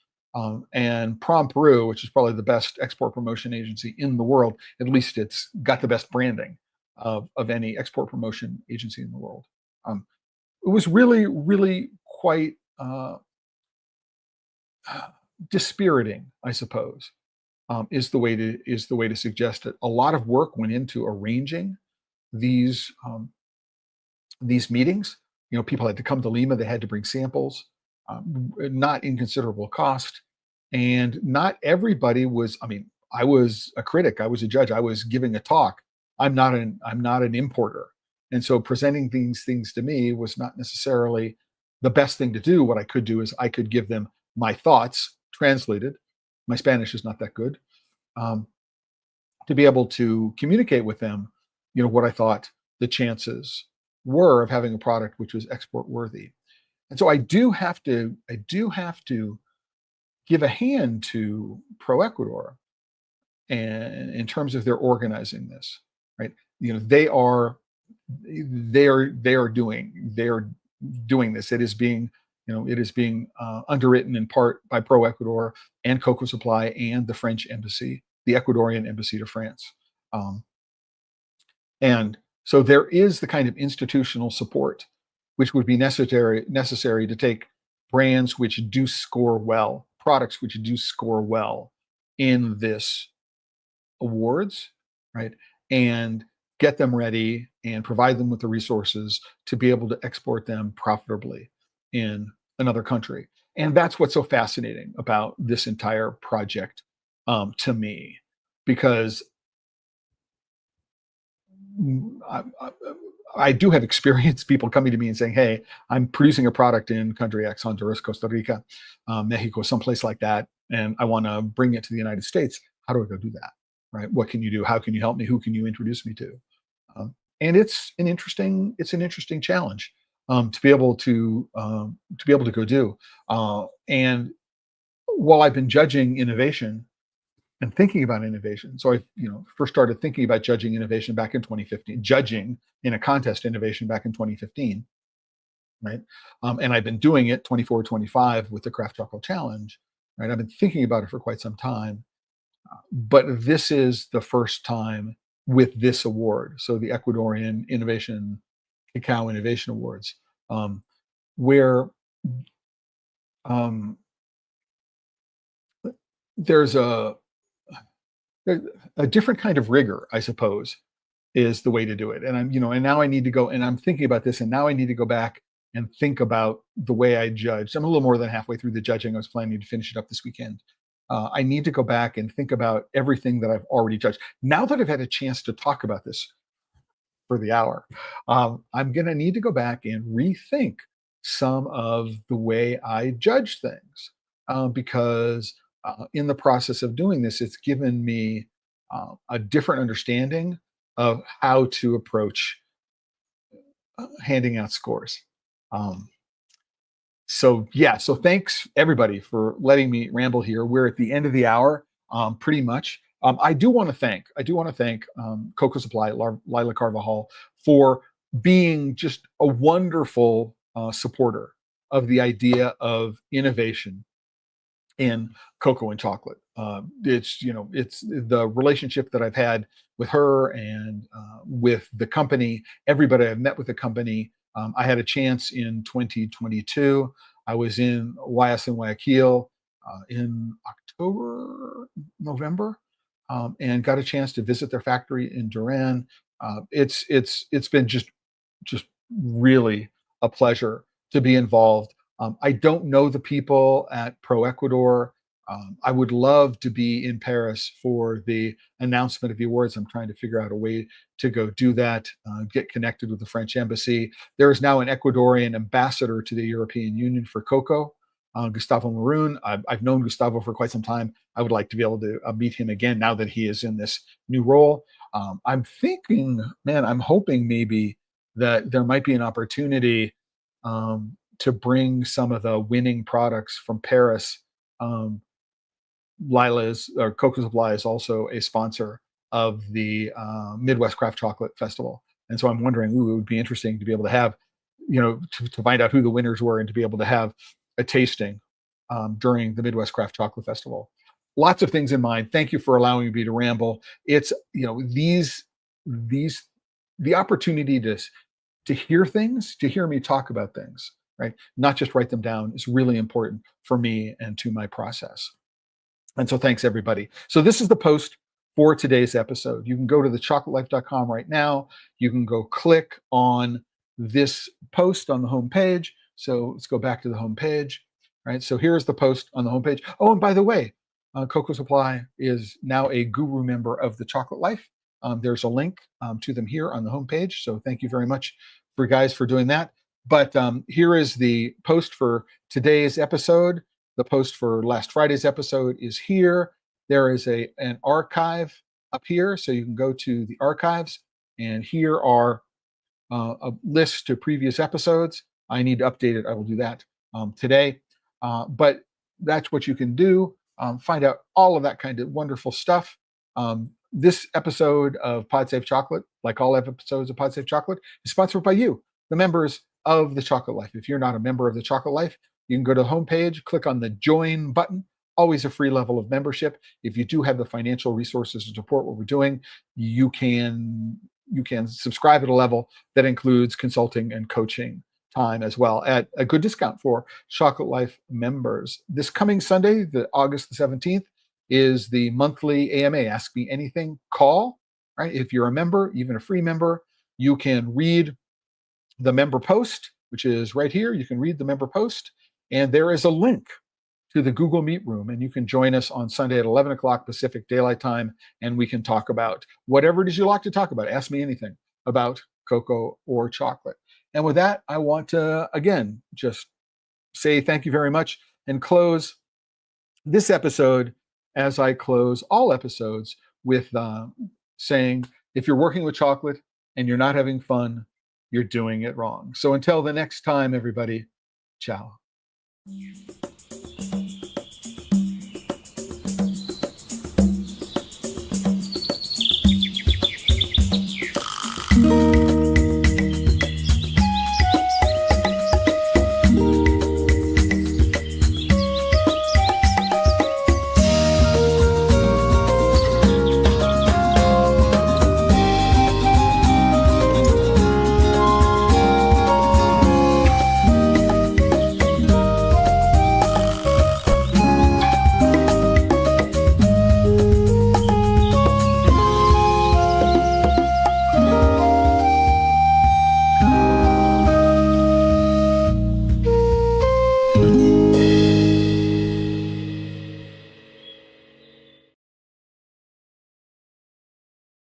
and Prom Peru, which is probably the best export promotion agency in the world, at least it's got the best branding of any export promotion agency in the world. It was really, really quite dispiriting, I suppose, is the way to suggest it. A lot of work went into arranging these meetings. People had to come to Lima. They had to bring samples, not inconsiderable cost, and not everybody was. I mean, I was a critic. I was a judge. I was giving a talk. I'm not an importer, and so presenting these things to me was not necessarily the best thing to do. What I could do is I could give them my thoughts translated. My Spanish is not that good. Um, to be able to communicate with them, what I thought the chances were of having a product which was export worthy. And so I do have to give a hand to Pro Ecuador, and in terms of their organizing this, right? They are doing this. It is being underwritten in part by Pro Ecuador and Cocoa Supply and the French embassy, the Ecuadorian embassy to France. And so there is the kind of institutional support which would be necessary to take brands which do score well, products which do score well in this awards, right? And get them ready and provide them with the resources to be able to export them profitably in another country. And that's what's so fascinating about this entire project, to me, because I do have experienced people coming to me and saying, hey, I'm producing a product in country X, Honduras, Costa Rica, Mexico, someplace like that, and I want to bring it to the United States. How do I go do that? Right? What can you do? How can you help me? Who can you introduce me to? And it's an interesting challenge to be able to go do. And while I've been judging innovation and thinking about innovation, so I first started thinking about judging innovation back in 2015, judging in a contest innovation back in 2015, right? And I've been doing it 24, 25 with the Craft Chocolate Challenge, right? I've been thinking about it for quite some time, but this is the first time with this award. So the Ecuadorian Cacao Innovation Awards, where um, there's a different kind of rigor, I suppose, is the way to do it. And and now I need to go, and I'm thinking about this, and now I need to go back and think about the way I judged. I'm a little more than halfway through the judging. I was planning to finish it up this weekend. I need to go back and think about everything that I've already judged. Now that I've had a chance to talk about this for the hour, I'm going to need to go back and rethink some of the way I judge things, because in the process of doing this, it's given me a different understanding of how to approach handing out scores. So thanks everybody for letting me ramble here. We're at the end of the hour, pretty much. I do want to thank Cocoa Supply, Lila Carvajal, for being just a wonderful supporter of the idea of innovation in cocoa and chocolate. It's the relationship that I've had with her and with the company. Everybody I've met with the company. I had a chance in 2022. I was in YS in Guayaquil in October, November, and got a chance to visit their factory in Duran. It's been just really a pleasure to be involved. I don't know the people at Pro Ecuador. I would love to be in Paris for the announcement of the awards. I'm trying to figure out a way to go do that, get connected with the French embassy. There is now an Ecuadorian ambassador to the European Union for cocoa, Gustavo Maroon. I've known Gustavo for quite some time. I would like to be able to meet him again now that he is in this new role. I'm hoping maybe that there might be an opportunity to bring some of the winning products from Paris. Cocoa Supply is also a sponsor of the Midwest Craft Chocolate Festival. And so I'm wondering, it would be interesting to be able to have, to find out who the winners were and to be able to have a tasting during the Midwest Craft Chocolate Festival. Lots of things in mind. Thank you for allowing me to ramble. It's, the opportunity to hear things, to hear me talk about things, right? Not just write them down, is really important for me and to my process. And so thanks everybody. So this is the post for today's episode. You can go to TheChocolateLife.com right now. You can go click on this post on the homepage. So let's go back to the homepage, right? So here's the post on the homepage. Oh, and by the way, Cocoa Supply is now a guru member of The Chocolate Life. There's a link to them here on the homepage. So thank you very much for doing that. But here is the post for today's episode. The post for last Friday's episode is here. There is an archive up here, so you can go to the archives, and here are a list to previous episodes. I need to update it. I will do that today. But that's what you can do. Find out all of that kind of wonderful stuff. This episode of Pod Save Chocolate, like all episodes of Pod Save Chocolate, is sponsored by you, the members of The Chocolate Life. If you're not a member of The Chocolate Life, you can go to the homepage, click on the join button. Always a free level of membership. If you do have the financial resources to support what we're doing, you can subscribe at a level that includes consulting and coaching time as well at a good discount for Chocolate Life members. This coming Sunday, August the 17th, is the monthly AMA Ask Me Anything call, right? If you're a member, even a free member, you can read the member post, which is right here. You can read the member post, and there is a link to the Google Meet room, and you can join us on Sunday at 11 o'clock Pacific Daylight Time, and we can talk about whatever it is you like to talk about. Ask me anything about cocoa, or chocolate. And with that, I want to, again, just say thank you very much and close this episode, as I close all episodes, with saying, if you're working with chocolate and you're not having fun, you're doing it wrong. So until the next time, everybody, ciao.